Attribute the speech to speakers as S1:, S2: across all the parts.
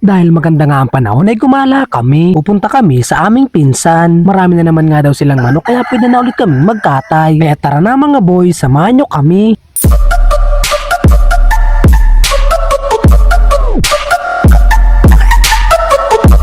S1: Dahil maganda nga ang panahon ay gumala kami. Pupunta kami sa aming pinsan. Marami na naman nga daw silang manok kaya pwede na ulit kaming magkatay. Kaya tara na mga boy, samahan nyo kami.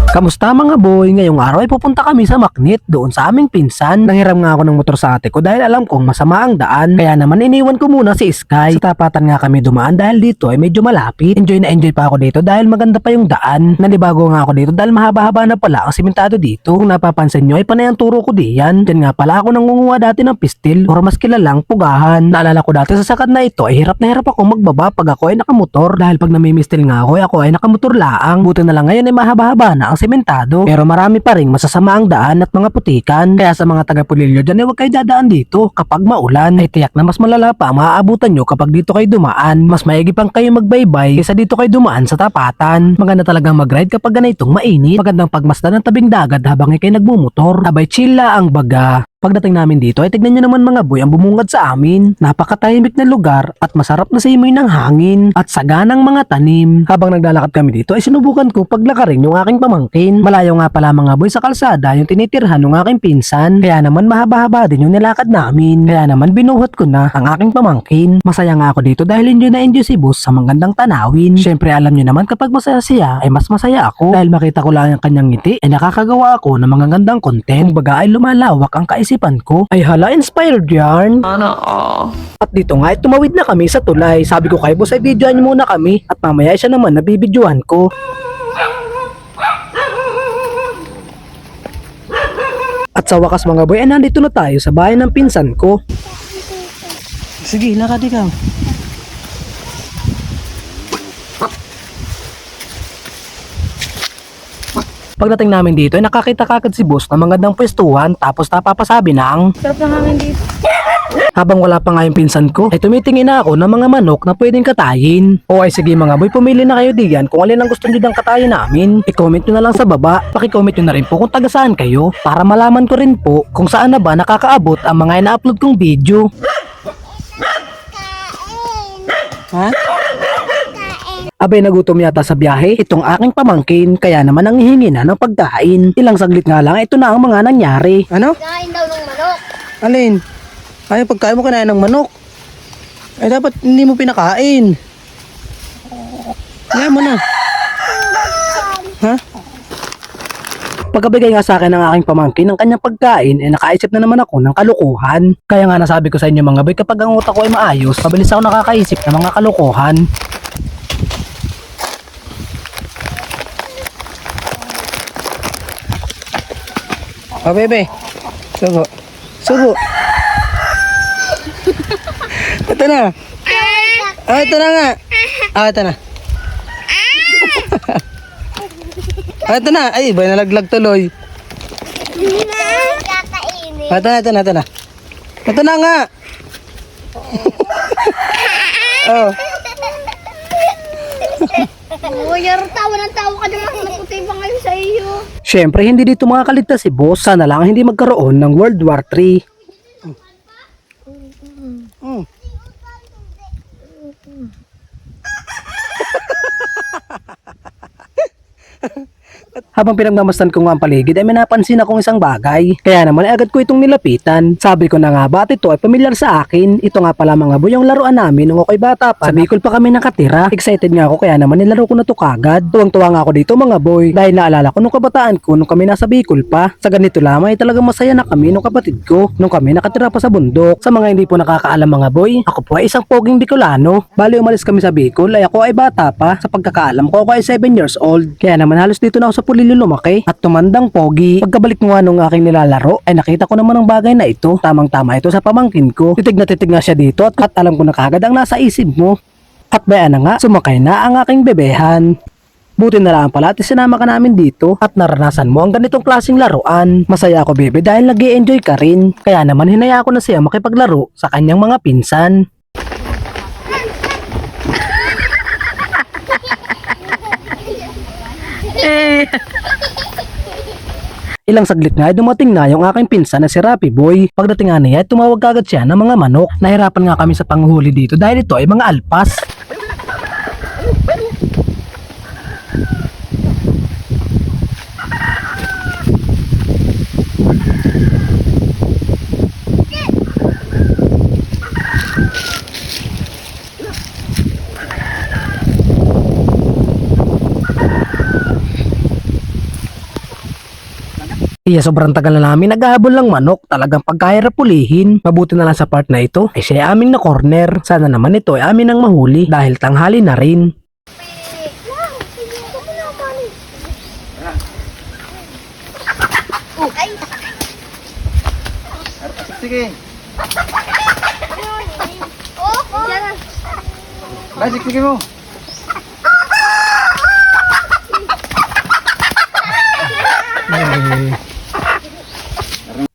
S1: Kamusta mga boy? Ngayong araw ay pupunta kami sa Maknit doon sa aming pinsan. Nanghiram nga ako ng motor sa ate ko dahil alam kong masama ang daan. Kaya naman iniwan ko muna si Sky. Sa tapatan nga kami dumaan dahil dito ay medyo malapit. Enjoy na enjoy pa ako dito dahil maganda pa yung daan. Nanibago nga ako dito dahil mahaba-haba na pala ang simentado dito. Kung napapansin nyo ay panay ang turo ko diyan. Diyan nga pala ako nangunguha dati ng pistil or mas kilalang pugahan. Naalala ko dati sa sakad na ito ay hirap na hirap ako magbaba pag ako ay nakamotor. Dahil pag namimistil nga ako ay nakamotor laang. Buti na lang ngayon ay mahaba-haba na ang sementado, pero marami pa ring masasama ang daan at mga putikan. Kaya sa mga taga-Pulilio dyan ay huwag kayo dadaan dito kapag maulan. Ay tiyak na mas malala pa ang maaabutan nyo kapag dito kayo dumaan. Mas maigi pang kayo magbaybay kaysa dito kayo dumaan sa tapatan. Maganda talagang mag-ride kapag ganitong mainit. Magandang pagmasdan ng tabing dagat habang kayo nagmumotor. Abay chilla ang baga. Pagdating namin dito ay tignan nyo naman mga boy ang bumungad sa amin. Napakatahimik na lugar at masarap na simoy ng hangin at saganang mga tanim. Habang naglalakad kami dito ay sinubukan ko paglakarin yung aking pamangkin. Malayo nga pala mga boy sa kalsada yung tinitirhan ng aking pinsan. Kaya naman mahaba-haba din yung nilakad namin. Kaya naman binuhat ko na ang aking pamangkin. Masaya nga ako dito dahil enjoy na enjoy si boss sa magandang tanawin. Syempre alam nyo naman kapag masaya siya ay mas masaya ako. Dahil makita ko lang ang kanyang ngiti ay nakakagawa ako ng mga gandang content. Baga ay lumalawak ang kaisipan ko. Ay hala, inspired yarn. At dito nga ay tumawid na kami sa tulay. Sabi ko kay boss ay videoan niyo muna kami. At mamaya siya naman nabibidyohan ko. At sa wakas mga boy ay nandito na tayo sa bahay ng pinsan ko. Sige, lakad ikaw. Pagdating namin dito ay nakakita kagad si boss ng magandang pwestuhan tapos napapasabi ng
S2: Sarap ng hangin dito.
S1: habang wala pa nga yung pinsan ko ay tumitingin na ako ng mga manok na pwedeng katayin. O ay sige mga boy, pumili na kayo diyan kung alin ang gusto nyo dang katayin namin. I-comment nyo na lang sa baba. Paki-comment nyo na rin po kung taga saan kayo para malaman ko rin po kung saan na ba nakakaabot ang mga ina-upload kong video. Ha? Abay nagutom yata sa biyahe itong aking pamangkin kaya naman nanghihingi na ng pagkain. Ilang saglit nga lang ito na ang mga nangyari. Ano?
S2: Kain daw ng manok.
S1: Alin? Ay pagkain mo kinain ng manok. Ay dapat hindi mo pinakain. Kaya mo na. Ha? Pagkabigay nga sa akin ng aking pamangkin ng kanyang pagkain ay nakaisip na naman ako ng kalukuhan. Kaya nga nasabi ko sa inyo mga boy kapag ang utak ko ay maayos, mabilis ako nakakaisip ng mga kalukuhan. Oh, bebe. Sugo. Sugo. Ito na. Oh, ito na nga. Ah, ito na. Ah, ito na. Ay, ba nalaglag tuloy.
S2: Kakainin.
S1: Ah, ito na, ito na, ito na. Ito na nga. Oh.
S2: Yar, tawa ng tawa ka naman. Naputi pa ngayon sa iyo.
S1: Siyempre, hindi dito makakaligtas si boss. Sana lang hindi magkaroon ng World War III. Habang pinagmamasdan ko nga ang paligid ay may napansin akong isang bagay. Kaya naman ay agad ko itong nilapitan. Sabi ko na nga ba ito ay pamilyar sa akin. Ito nga pala mga boy yung laruan namin nung ako'y bata pa. Sa Bicol pa kami nakatira. Excited nga ako kaya naman nilaro ko na to kagad. Tuwang-tuwa nga ako dito mga boy. Dahil naalala ko nung kabataan ko nung kami nasa Bicol pa. Sa ganito lamang ay talagang masaya na kami nung kapatid ko. Nung kami nakatira pa sa bundok. Sa mga hindi po nakakaalam mga boy, ako po ay isang poging Bicolano. Bali umalis kami sa Bicol ay ako ay bata pa. Sa pagkakaalam ko ako ay 7 years old. Kaya naman halos dito na ako sa Pulilio lumaki at tumandang pogi. Pagkabalik ko nga nung aking nilalaro ay nakita ko naman ang bagay na ito. Tamang-tama ito sa pamangkin ko. Titig na titig nga siya dito at alam ko na kagad ang nasa isip mo. At bayan na nga, sumakay na ang aking bebehan. Buti na lang pala at sinama ka namin dito at naranasan mo ang ganitong klaseng laruan. Masaya ako bebe dahil nag-i-enjoy ka rin. Kaya naman hinaya ko na siya makipaglaro sa kanyang mga pinsan. Ilang saglit nga ay dumating na yung aking pinsan na si Rapi Boy. Pagdating nga niya ay tumawag kagad siya ng mga manok. Nahirapan nga kami sa panghuli dito dahil ito ay mga alpas. Iya, sobrang tagal na namin naghahabol ng manok. Talagang pagkahirap pulihin. Mabuti na lang sa part na ito ay siya ay aming na corner. Sana naman ito ay amin ang mahuli dahil tanghali na rin.
S2: Ay,
S3: Sige.
S2: yan na.
S3: Basic, sige mo.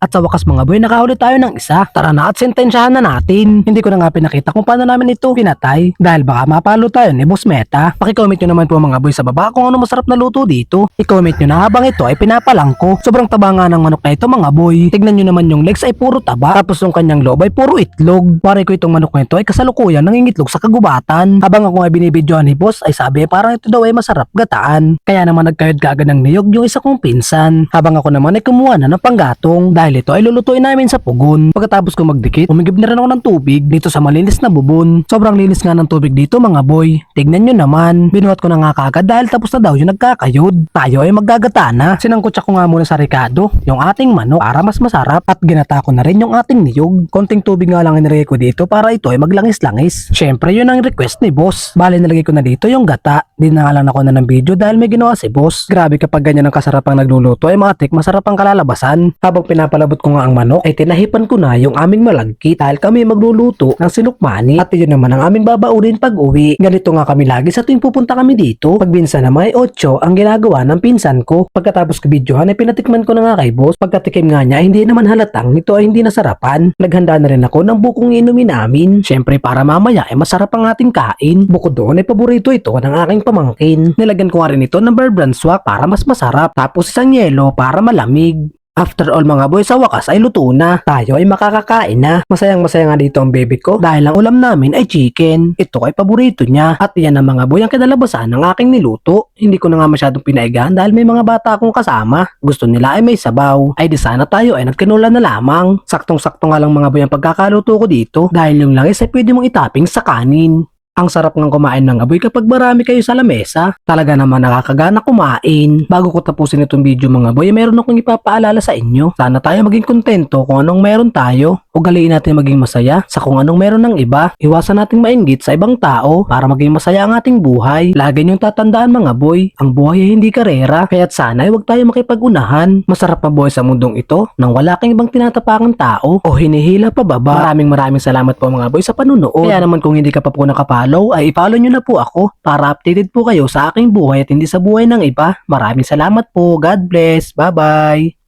S1: At sa wakas mga boy, nakahuli tayo ng isa. Tara na at sentensyahan na natin. Hindi ko na nga pinakita kung paano namin ito pinatay. Dahil baka mapalo tayo ni Boss Meta. Pakicomment nyo naman po mga boy sa baba kung ano masarap na luto dito. I-comment nyo na habang ito ay pinapalangko. Sobrang taba nga ng manok na ito mga boy. Tignan nyo naman yung legs ay puro taba. Tapos yung kanyang loob ay puro itlog. Pare ko itong manok na ito ay kasalukuyan nangingitlog sa kagubatan. Habang ako ay binibidyoan ni Boss ay sabi parang ito daw ay masarap gataan. Kaya naman nagkayod kaagad ng niyog yung isa kong pinsan. Habang ako naman ay kumuha na ng panggatong. Dahil ito ay lulutuin namin sa pugon. Pagkatapos ko magdikit, umigib na rin ako ng tubig dito sa malinis na bubon. Sobrang linis nga ng tubig dito mga boy. Tignan nyo naman. Binuhat ko na nga kaagad dahil tapos na daw yung nagkakayod. Tayo ay maggagata na. Sinangkutsa ko nga muna sa Ricardo yung ating manok para mas masarap at ginata ko na rin yung ating niyog. Konting tubig nga lang inilagay ko dito para ito ay maglangis-langis. Syempre yun ang request ni boss. Bale nalagay ko na dito yung gata. Di na nga lang ako na ng video dahil may ginawa si boss. Grabe kapag ganyan ang kasarapang nagluluto ay matik masarap ang kalalabasan. Habang pinapalabot ko nga ang manok ay tinahipan ko na yung aming malagkit dahil kami magluluto ng sinukmani at yun naman ang aming babaurin pag uwi. Ganito nga kami lagi sa tuwing pupunta kami dito. Pag minsan na may 8 ang ginagawa ng pinsan ko. Pagkatapos ko videohan ay pinatikman ko na nga kay boss. Pagkatikim nga niya hindi naman halatang ito ay hindi nasarapan. Naghanda na rin ako ng bukong inumin namin. Syempre para mamaya ay masarap ang ating kain. Bukod doon ay paborito ito ng aking pamangkin. Nilagyan ko nga rin ito ng bear brand swak para mas masarap. Tapos isang yelo para malamig. After all mga boy, sa wakas ay luto na. Tayo ay makakakain na. Masayang masaya nga dito ang baby ko dahil ang ulam namin ay chicken. Ito ay paborito niya. At yan ang mga boy ang kinalabasan ng aking niluto. Hindi ko na nga masyadong pinaigahan dahil may mga bata akong kasama. Gusto nila ay may sabaw. Ay di sana tayo ay nagkanola na lamang. Saktong-sakto nga lang mga boy ang pagkakaluto ko dito dahil yung langis ay pwede mong itapping sa kanin. Ang sarap ng kumain ng aboy kapag marami kayo sa lamesa. Talaga naman nakakagana kumain. Bago ko tapusin itong video mga boy, meron akong ipapaalala sa inyo. Sana tayo maging kontento kung anong meron tayo. Ugaliin natin maging masaya sa kung anong meron ng iba. Iwasan nating mainggit sa ibang tao para maging masaya ang ating buhay. Lagi niyong tatandaan mga boy, ang buhay ay hindi karera. Kaya't sana ay huwag tayo makipag-unahan. Masarap mabuhay sa mundong ito nang wala kang ibang tinatapakang tao o hinihila pa baba. Maraming salamat po mga boy sa panunood. Kaya naman kung hindi ka pa po nakapollow, ay i-follow nyo na po ako para updated po kayo sa aking buhay at hindi sa buhay ng iba. Maraming salamat po. God bless. Bye-bye.